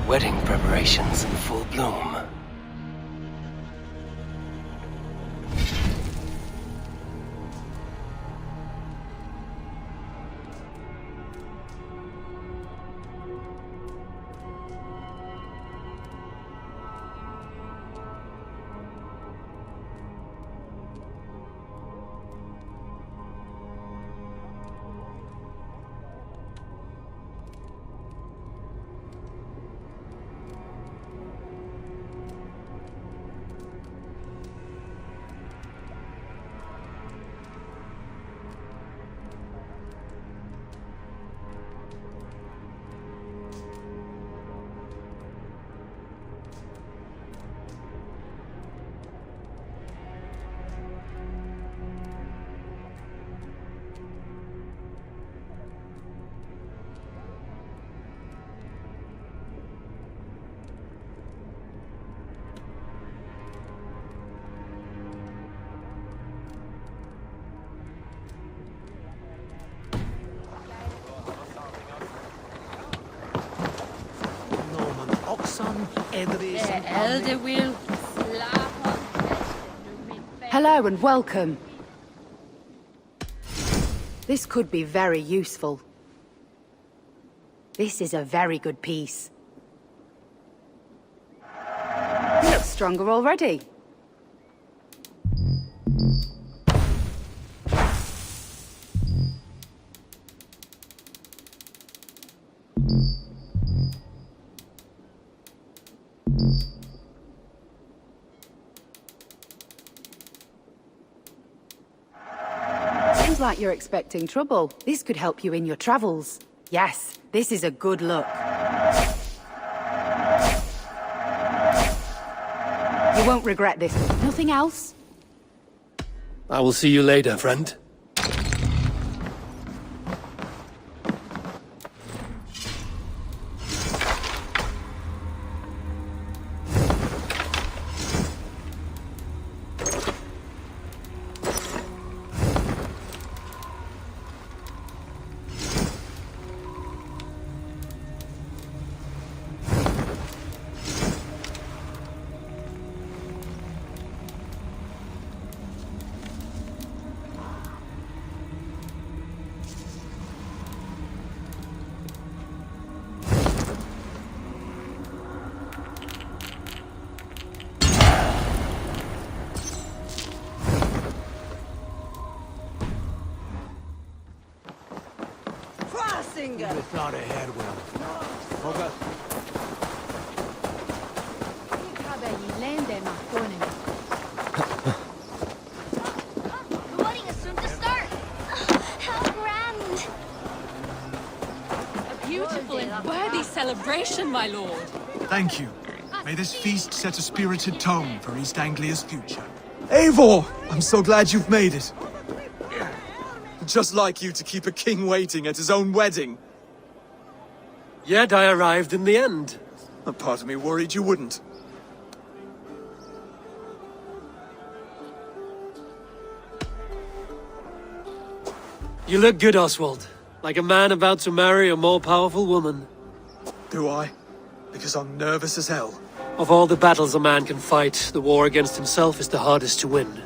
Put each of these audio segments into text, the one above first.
Wedding preparations in full bloom. Hello and welcome. This could be very useful. This is a very good piece. You look stronger already. Seems like you're expecting trouble. This could help you in your travels. Yes, this is a good look. You won't regret this. Nothing else? I will see you later, friend. The thought ahead will. The wedding is soon to start. How grand! A beautiful and worthy celebration, my lord. Thank you. May this feast set a spirited tone for East Anglia's future. Eivor! I'm so glad you've made it. Just like you to keep a king waiting at his own wedding. Yet I arrived in the end. A part of me worried you wouldn't. You look good, Oswald. Like a man about to marry a more powerful woman. Do I? Because I'm nervous as hell. Of all the battles a man can fight, the war against himself is the hardest to win.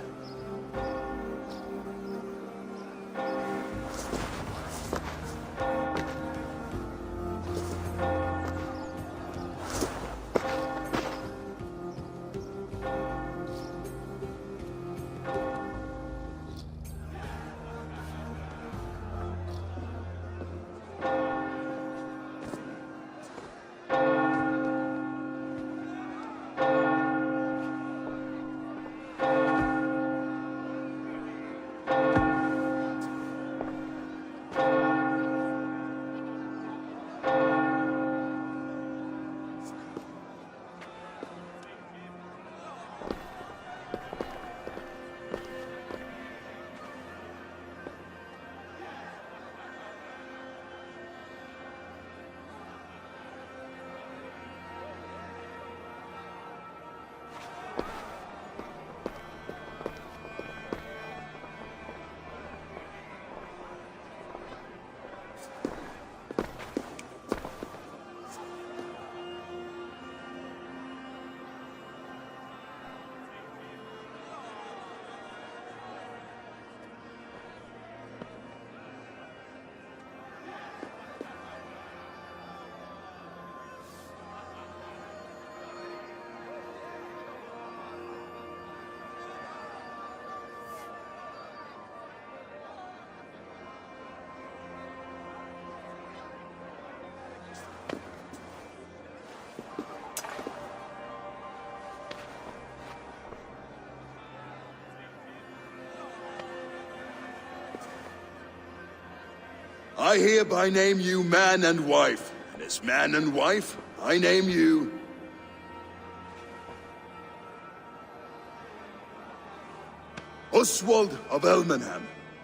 I hereby name you man and wife. And as man and wife, I name you... Oswald of Elmenham,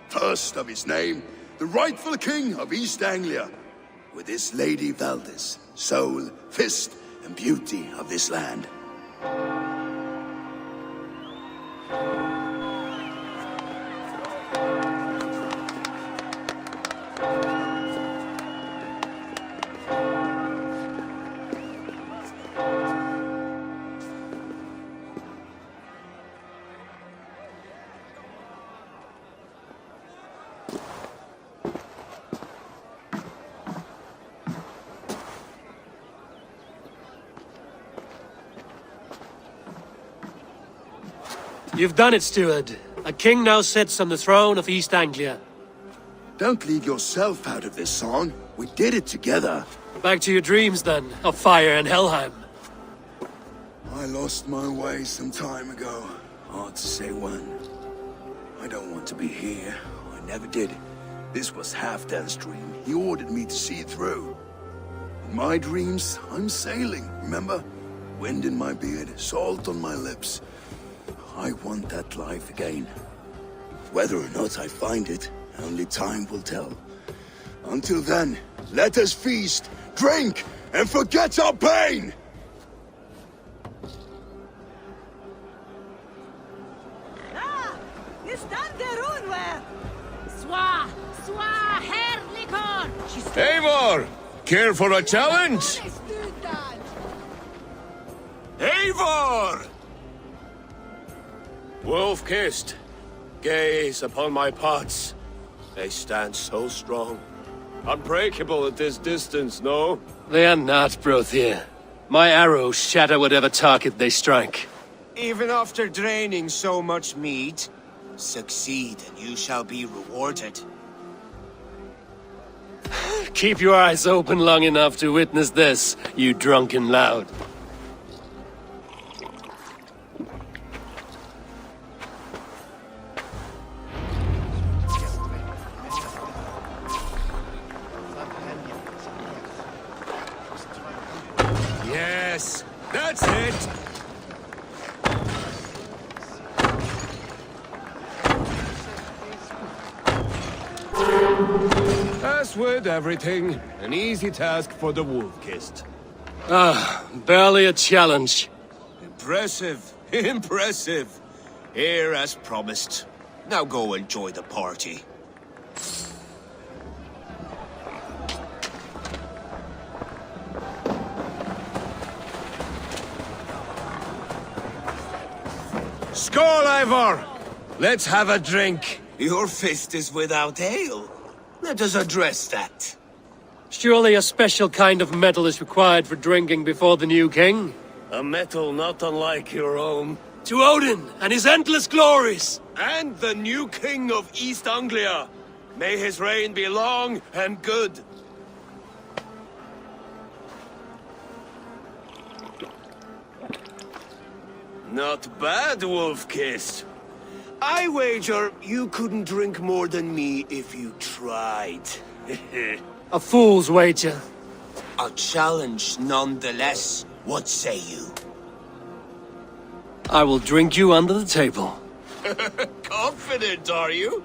first of his name, the rightful king of East Anglia, with this Lady Valdis, soul, fist, and beauty of this land. You've done it, steward. A king now sits on the throne of East Anglia. Don't leave yourself out of this song. We did it together. Back to your dreams, then, of fire and Helheim. I lost my way some time ago. Hard to say when. I don't want to be here. I never did. This was Halfdan's dream. He ordered me to see it through. In my dreams, I'm sailing, remember? Wind in my beard, salt on my lips. I want that life again. Whether or not I find it, only time will tell. Until then, let us feast, drink, and forget our pain! Eivor! Care for a challenge? Eivor! Wolf-kissed, gaze upon my pots. They stand so strong. Unbreakable at this distance, no? They are not, Brothier. My arrows shatter whatever target they strike. Even after draining so much meat, succeed and you shall be rewarded. Keep your eyes open long enough to witness this, you drunken loud. Yes, that's it! As with everything, an easy task for the wolf-kissed. Barely a challenge. Impressive, impressive. Here as promised. Now go enjoy the party. Skål, Eivor! Let's have a drink. Your fist is without ale. Let us address that. Surely a special kind of metal is required for drinking before the new king? A metal not unlike your own. To Odin and his endless glories! And the new king of East Anglia. May his reign be long and good. Not bad, Wolf-kissed. I wager you couldn't drink more than me if you tried. A fool's wager. A challenge nonetheless. What say you? I will drink you under the table. Confident, are you?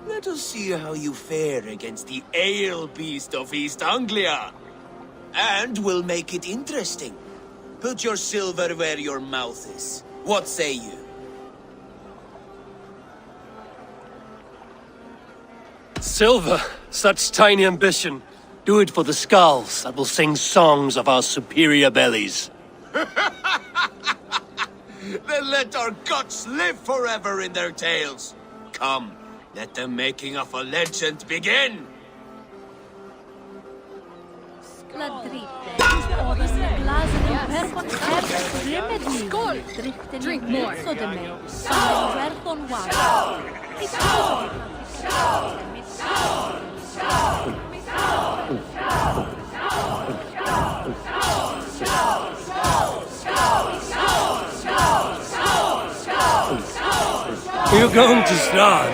Let us see how you fare against the ale beast of East Anglia. And we'll make it interesting. Put your silver where your mouth is. What say you? Silver, such tiny ambition. Do it for the skulls that will sing songs of our superior bellies. Then let our guts live forever in their tails. Come, let the making of a legend begin. Drink more. You're going to start.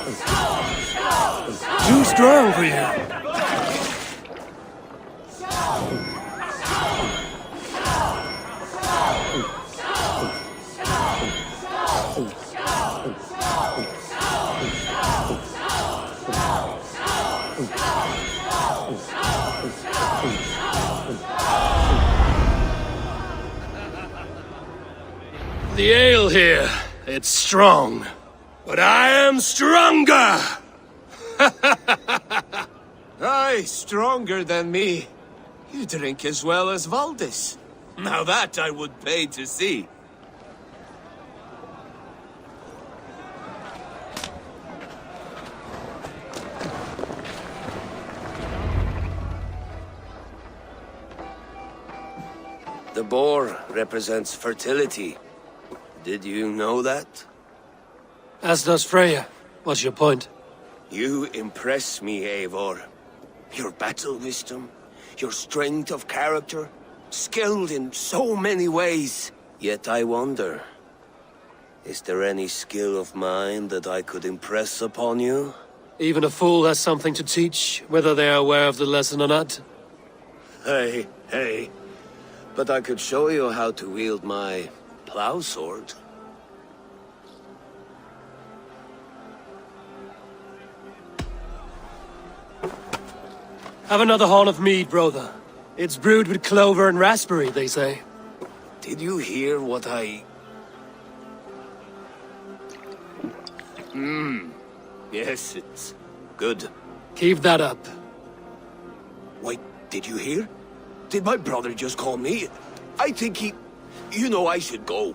Too strong for you. The ale here, it's strong. But I am stronger! Aye, stronger than me. You drink as well as Valdis. Now that I would pay to see. The boar represents fertility. Did you know that? As does Freya. What's your point? You impress me, Eivor. Your battle wisdom, your strength of character, skilled in so many ways. Yet I wonder, is there any skill of mine that I could impress upon you? Even a fool has something to teach, whether they are aware of the lesson or not. Hey. But I could show you how to wield my plow sword. Have another horn of mead, brother. It's brewed with clover and raspberry, they say. Did you hear what I... Yes, it's good. Keep that up. Wait, did you hear? Did my brother just call me? I think he... You know I should go.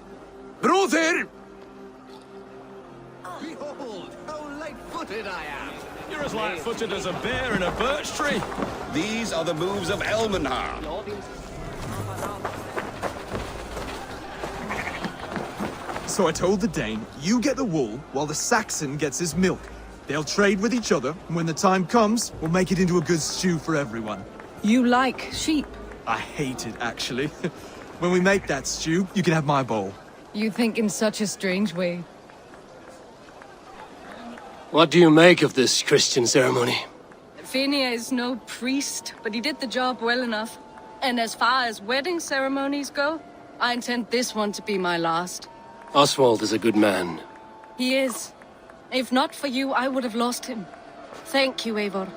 Brother! Behold, how light-footed I am! You're as light-footed as a bear in a birch tree. These are the moves of Elmenhar. So I told the Dane, you get the wool, while the Saxon gets his milk. They'll trade with each other, and when the time comes, we'll make it into a good stew for everyone. You like sheep? I hate it, actually. When we make that stew, you can have my bowl. You think in such a strange way. What do you make of this Christian ceremony? Finia is no priest, but he did the job well enough. And as far as wedding ceremonies go, I intend this one to be my last. Oswald is a good man. He is. If not for you, I would have lost him. Thank you, Eivor.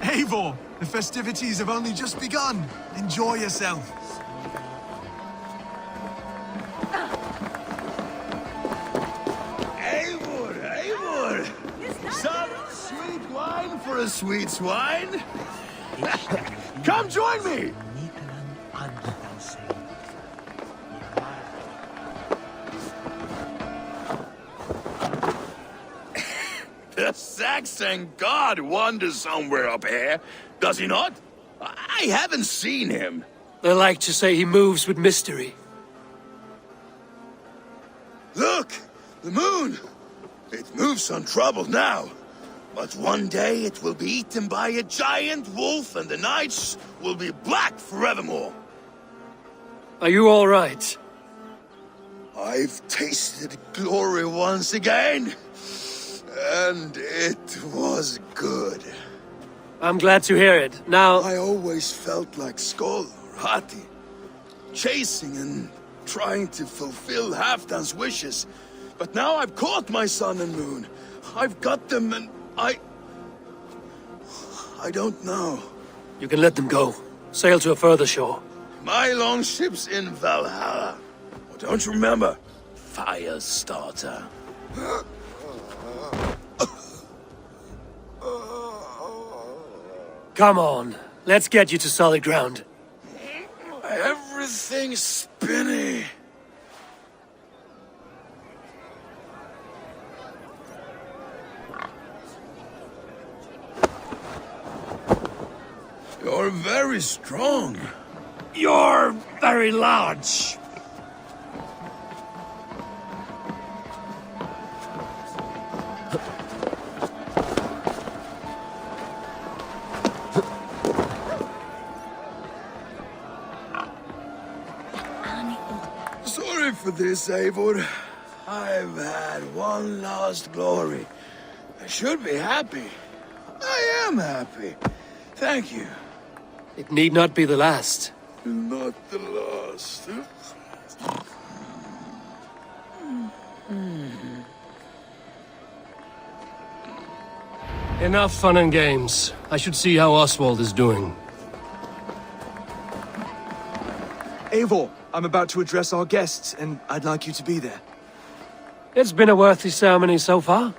Eivor, the festivities have only just begun. Enjoy yourself. Eivor! Some sweet wine for a sweet swine? Come join me! The Saxon god wanders somewhere up here, does he not? I haven't seen him. They like to say he moves with mystery. Look! The moon! It moves untroubled now. But one day it will be eaten by a giant wolf and the nights will be black forevermore. Are you all right? I've tasted glory once again. And it was good. I'm glad to hear it. Now... I always felt like Skoll or Hati, chasing and trying to fulfill Halfdan's wishes. But now I've caught my sun and moon. I've got them and I don't know. You can let them go. Sail to a further shore. My longship's in Valhalla. Oh, don't you remember? Firestarter. Come on. Let's get you to solid ground. Everything's spinny. You're very strong. You're very large. Sorry for this, Eivor. I've had one last glory. I should be happy. I am happy. Thank you. It need not be the last. Not the last. Enough fun and games. I should see how Oswald is doing. Eivor, I'm about to address our guests, and I'd like you to be there. It's been a worthy ceremony so far.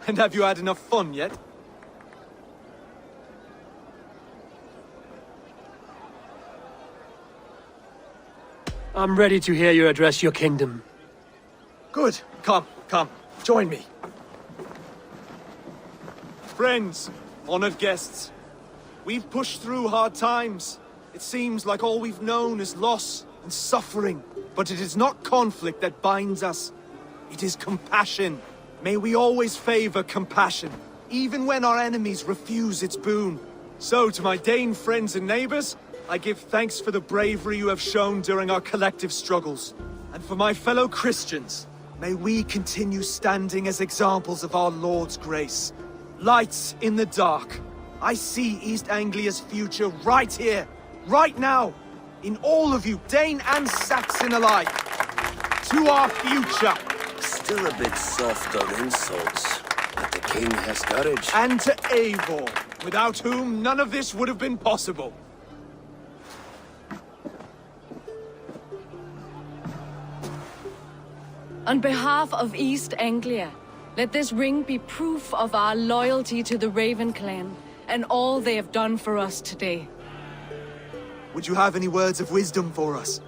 And have you had enough fun yet? I'm ready to hear you address your kingdom. Good. Come, join me. Friends, honored guests, we've pushed through hard times. It seems like all we've known is loss and suffering. But it is not conflict that binds us. It is compassion. May we always favor compassion, even when our enemies refuse its boon. So, to my Dane friends and neighbors, I give thanks for the bravery you have shown during our collective struggles. And for my fellow Christians, may we continue standing as examples of our Lord's grace. Lights in the dark. I see East Anglia's future right here, right now, in all of you, Dane and Saxon alike. To our future. Still a bit soft on insults, but the king has courage. And to Eivor, without whom none of this would have been possible. On behalf of East Anglia, let this ring be proof of our loyalty to the Raven clan and all they have done for us today. Would you have any words of wisdom for us?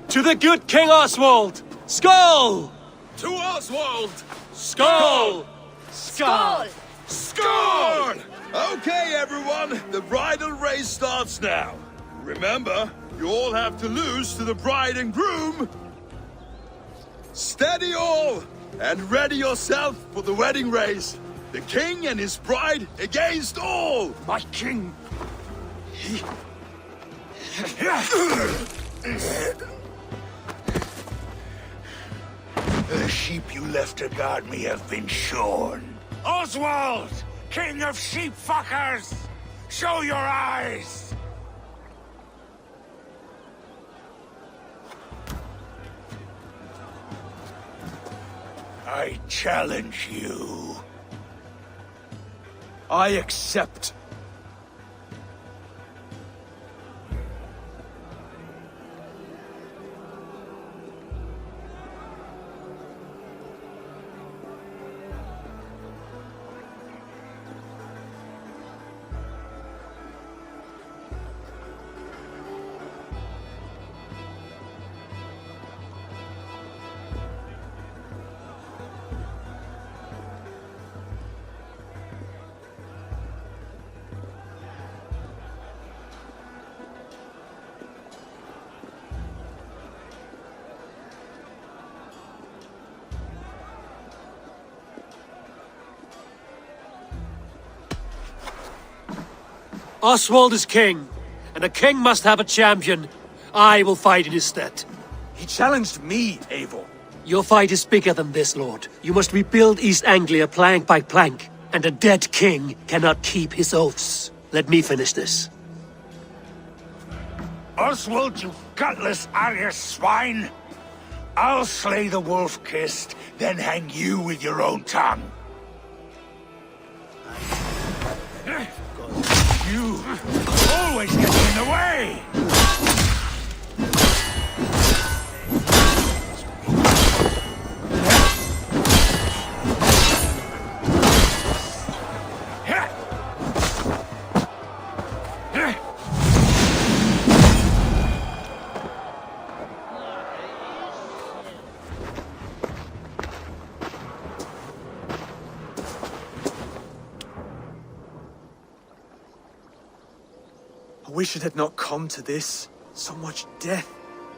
To the good King Oswald! Skull! To Oswald! Skull! Skål! Score! Okay, everyone, the bridal race starts now. Remember, you all have to lose to the bride and groom. Steady all, and ready yourself for the wedding race. The king and his bride against all. My king! The sheep you left to guard me have been shorn. Oswald! King of sheep fuckers! Show your eyes! I challenge you. I accept. Oswald is king, and a king must have a champion. I will fight in his stead. He challenged me, Eivor. Your fight is bigger than this, Lord. You must rebuild East Anglia plank by plank, and a dead king cannot keep his oaths. Let me finish this. Oswald, you gutless Arya swine! I'll slay the wolf-kissed, then hang you with your own tongue. You always get in the way! I wish it had not come to this. So much death,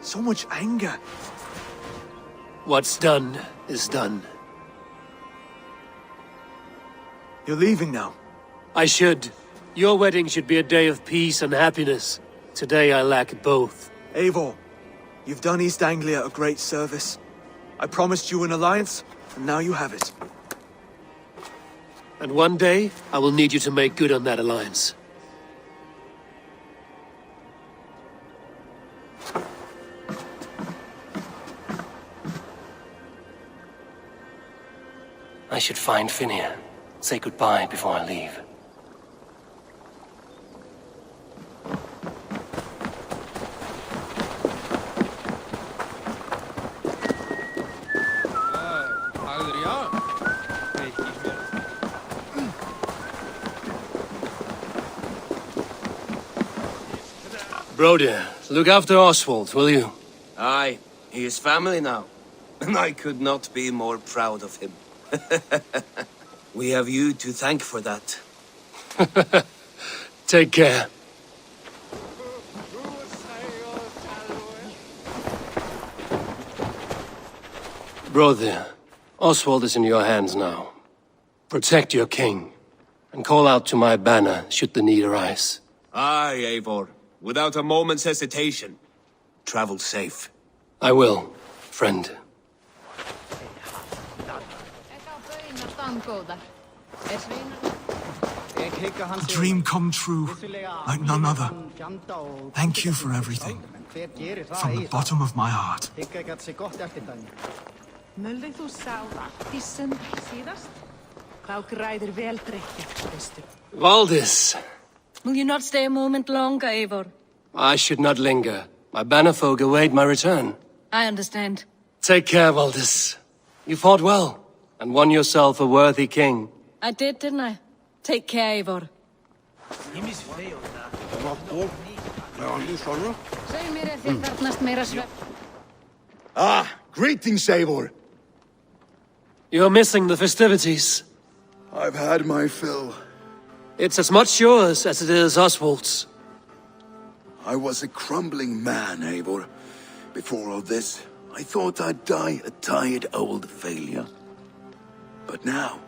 so much anger. What's done is done. You're leaving now. I should, Your wedding should be a day of peace and happiness. Today I lack both. Eivor, you've done East Anglia a great service. I promised you an alliance, and now you have it. And one day, I will need you to make good on that alliance. I should find Finnea. Say goodbye before I leave. Brody, look after Oswald, will you? Aye, he is family now. And I could not be more proud of him. We have you to thank for that. Take care. Brother, Oswald is in your hands now. Protect your king, and call out to my banner should the need arise. Aye, Eivor. Without a moment's hesitation. Travel safe. I will, friend. A dream come true, like none other. Thank you for everything. From the bottom of my heart. Valdis, Will you not stay a moment longer, Eivor? I should not linger. My banner folk await my return. I understand. Take care, Valdis. You fought well, and won yourself a worthy king. I did, didn't I? Take care, Eivor. Ah, greetings, Eivor. You're missing the festivities. I've had my fill. It's as much yours as it is Oswald's. I was a crumbling man, Eivor. Before all this, I thought I'd die a tired old failure. But now,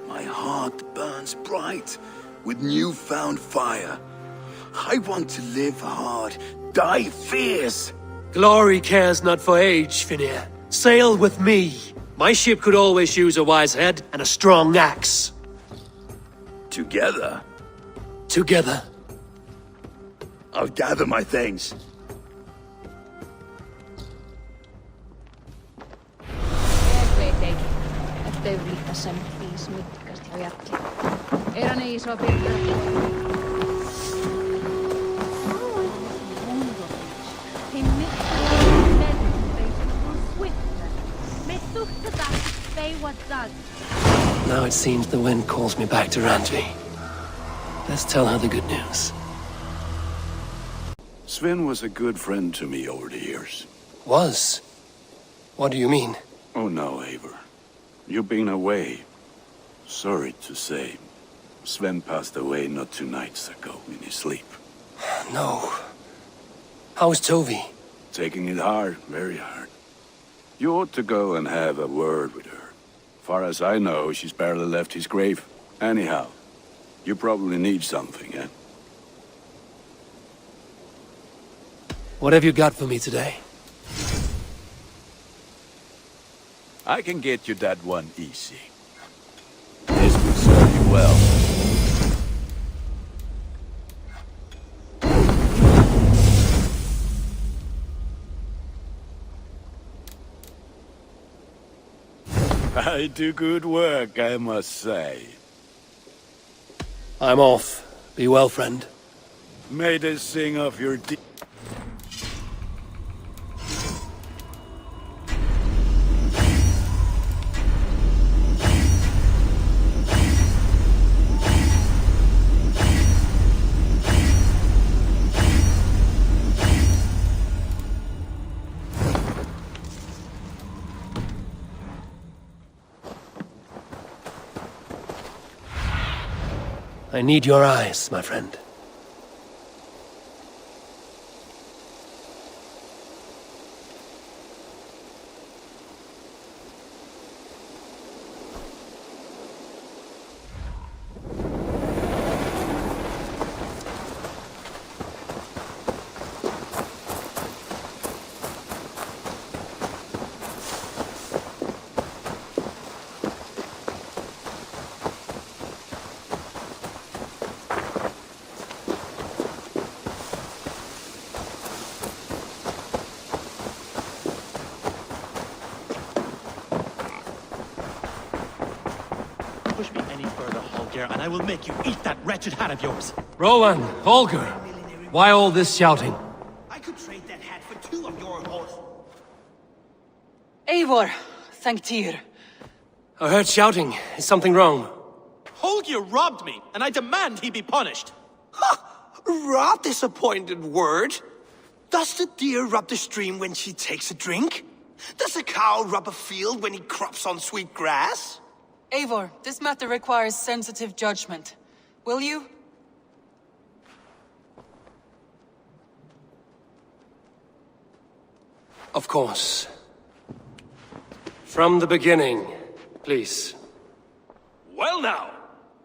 my heart burns bright with newfound fire. I want to live hard, die fierce. Glory cares not for age, Finnea. Sail with me. My ship could always use a wise head and a strong axe. Together, Together. I'll gather my things. Now it seems the wind calls me back to Randvi. Let's tell her the good news. Sven was a good friend to me over the years. Was? What do you mean? Oh no, Eivor. You've been away. Sorry to say. Sven passed away not 2 nights ago in his sleep. No. How is Tovi? Taking it hard, very hard. You ought to go and have a word with her. Far as I know, she's barely left his grave. Anyhow, you probably need something, eh? What have you got for me today? I can get you that one easy. This will serve you well. I do good work, I must say. I'm off. Be well, friend. May they sing of your I need your eyes, my friend. here, and I will make you eat that wretched hat of yours. Rowan, Holger, why all this shouting? I could trade that hat for 2 of your horse. Eivor, thank Tyr. I heard shouting. Is something wrong? Holger robbed me, and I demand he be punished. Rot disappointed word. Does the deer rub the stream when she takes a drink? Does a cow rub a field when he crops on sweet grass? Eivor, this matter requires sensitive judgment. Will you? Of course. From the beginning, please. Well now,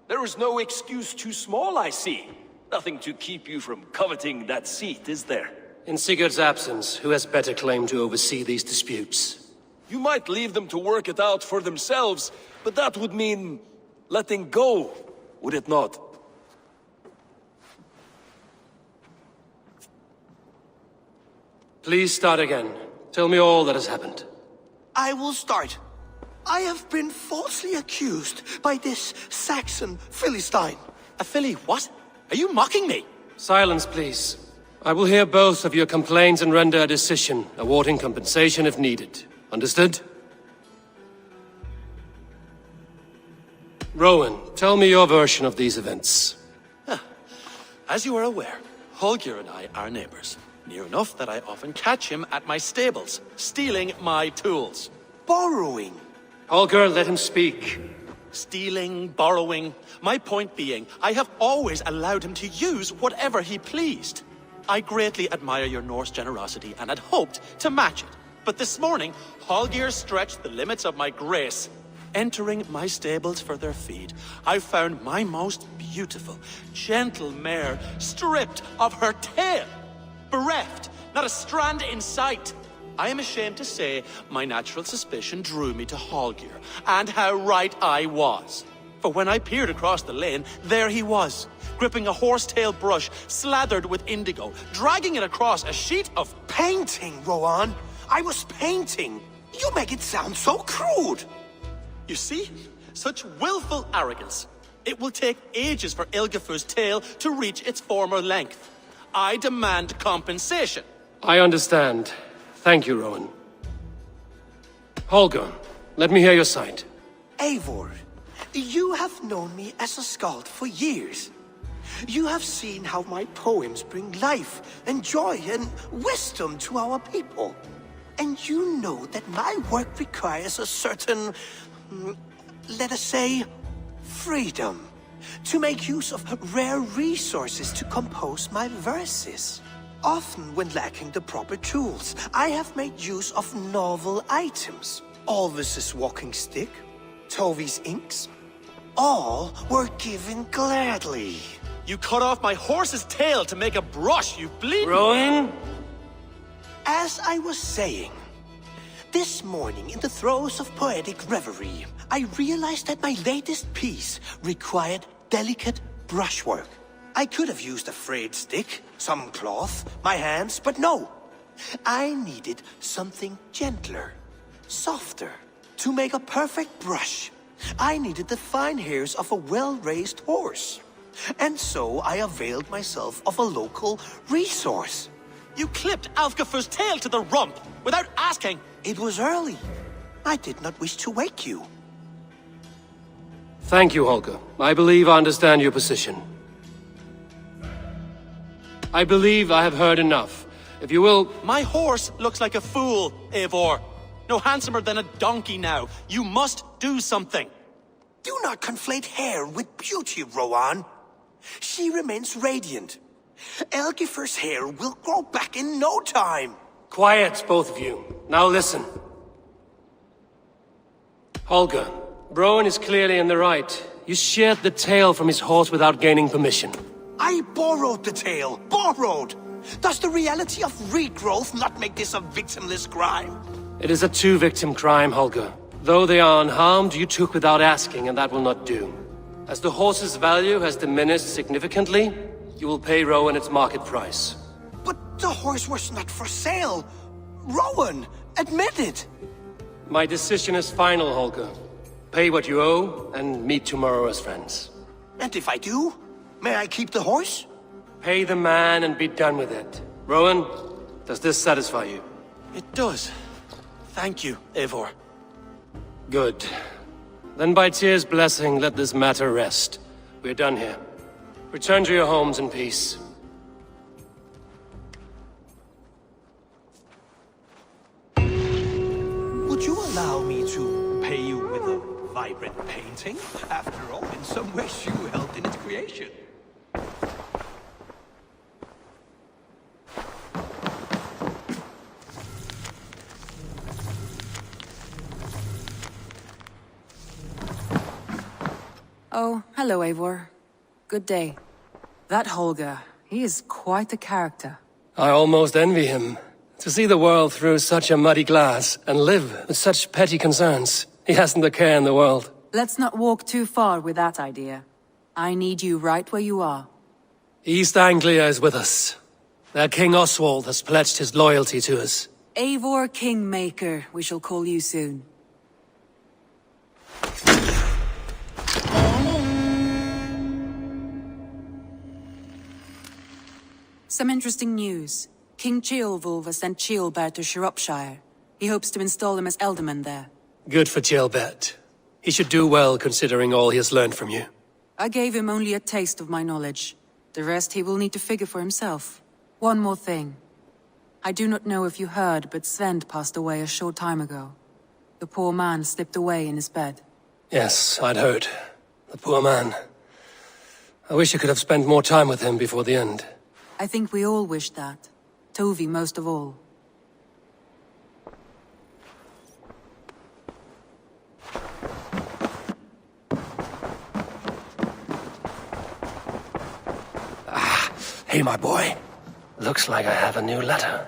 there is no excuse too small, I see. Nothing to keep you from coveting that seat, is there? In Sigurd's absence, who has better claim to oversee these disputes? You might leave them to work it out for themselves, but that would mean letting go, would it not? Please start again. Tell me all that has happened. I will start. I have been falsely accused by this Saxon Philistine. A Philly what? Are you mocking me? Silence, please. I will hear both of your complaints and render a decision, awarding compensation if needed. Understood? Rowan, tell me your version of these events. As you are aware, Holger and I are neighbors. Near enough that I often catch him at my stables, stealing my tools. Borrowing. Holger, let him speak. Stealing, borrowing. My point being, I have always allowed him to use whatever he pleased. I greatly admire your Norse generosity and had hoped to match it. But this morning, Holger stretched the limits of my grace. Entering my stables for their feed, I found my most beautiful, gentle mare stripped of her tail. Bereft, not a strand in sight. I am ashamed to say my natural suspicion drew me to Holger, and how right I was. For when I peered across the lane, there he was, gripping a horsetail brush slathered with indigo, dragging it across a sheet of painting, Rowan. I was painting. You make it sound so crude. You see? Such willful arrogance. It will take ages for Ilgafur's tail to reach its former length. I demand compensation. I understand. Thank you, Rowan. Holger, let me hear your side. Eivor, you have known me as a skald for years. You have seen how my poems bring life and joy and wisdom to our people. And you know that my work requires a certain, let us say, freedom. To make use of rare resources to compose my verses. Often when lacking the proper tools, I have made use of novel items. Alvis's walking stick, Tovi's inks. All were given gladly. You cut off my horse's tail to make a brush, you bleeding... Rowan? As I was saying, this morning in the throes of poetic reverie, I realized that my latest piece required delicate brushwork. I could have used a frayed stick, some cloth, my hands, but no. I needed something gentler, softer. To make a perfect brush, I needed the fine hairs of a well-raised horse. And so I availed myself of a local resource. You clipped Alfgafur's tail to the rump, without asking. It was early. I did not wish to wake you. Thank you, Holger. I believe I understand your position. I believe I have heard enough. If you will... My horse looks like a fool, Eivor. No handsomer than a donkey now. You must do something. Do not conflate hair with beauty, Rowan. She remains radiant. Elgifur's hair will grow back in no time. Quiet, both of you. Now listen. Holger, Rowan is clearly in the right. You sheared the tail from his horse without gaining permission. I borrowed the tail. Borrowed! Does the reality of regrowth not make this a victimless crime? It is a two-victim crime, Holger. Though they are unharmed, you took without asking, and that will not do. As the horse's value has diminished significantly, you will pay Rowan its market price. But the horse was not for sale. Rowan, admit it. My decision is final, Holger. Pay what you owe, and meet tomorrow as friends. And if I do, may I keep the horse? Pay the man and be done with it. Rowan, does this satisfy you? It does. Thank you, Eivor. Good. Then by Tyr's blessing, let this matter rest. We're done here. Return to your homes in peace. Would you allow me to pay you with a vibrant painting? After all, in some ways you helped in its creation. Oh, hello, Eivor. Good day. That Holger, he is quite a character. I almost envy him. To see the world through such a muddy glass and live with such petty concerns. He hasn't a care in the world. Let's not walk too far with that idea. I need you right where you are. East Anglia is with us. Their King Oswald has pledged his loyalty to us. Eivor Kingmaker, we shall call you soon. Some interesting news. King Ceolwulf has sent Ceolbert to Shropshire. He hopes to install him as Elderman there. Good for Ceolbert. He should do well considering all he has learned from you. I gave him only a taste of my knowledge. The rest he will need to figure for himself. One more thing. I do not know if you heard, but Svend passed away a short time ago. The poor man slipped away in his bed. Yes, I'd heard. The poor man. I wish I could have spent more time with him before the end. I think we all wish that. Tovi most of all. Hey, my boy. Looks like I have a new letter.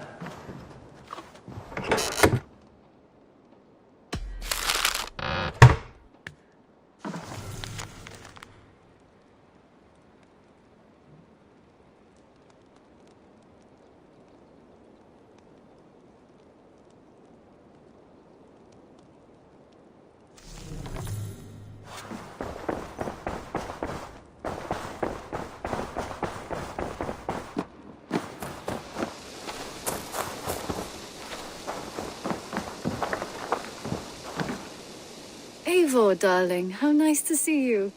Eivor, darling, how nice to see you.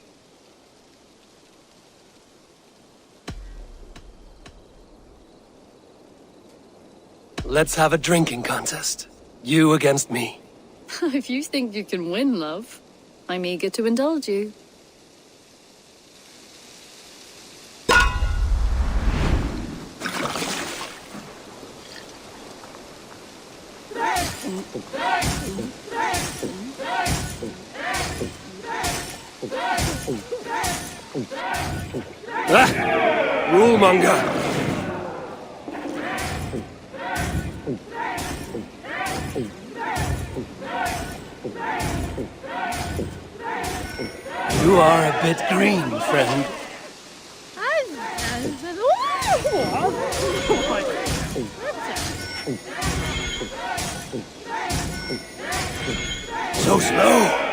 Let's have a drinking contest. You against me. If you think you can win, love, I'm eager to indulge you. Rulemonger! You are a bit green, friend. So slow.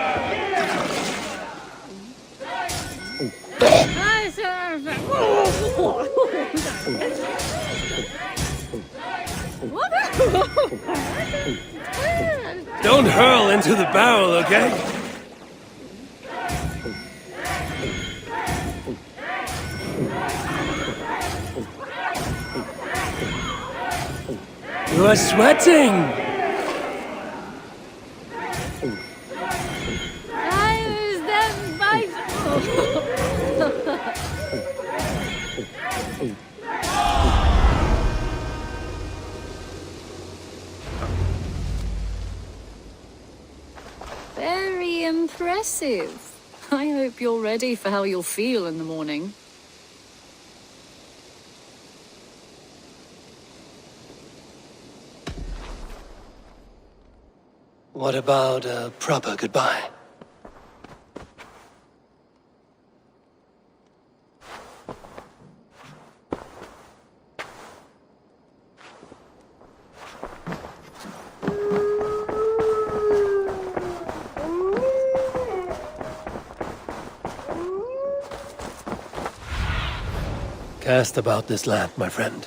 Don't hurl into the barrel, okay? You are sweating! Very impressive. I hope you're ready for how you'll feel in the morning. What about a proper goodbye? Cast about this land, my friend.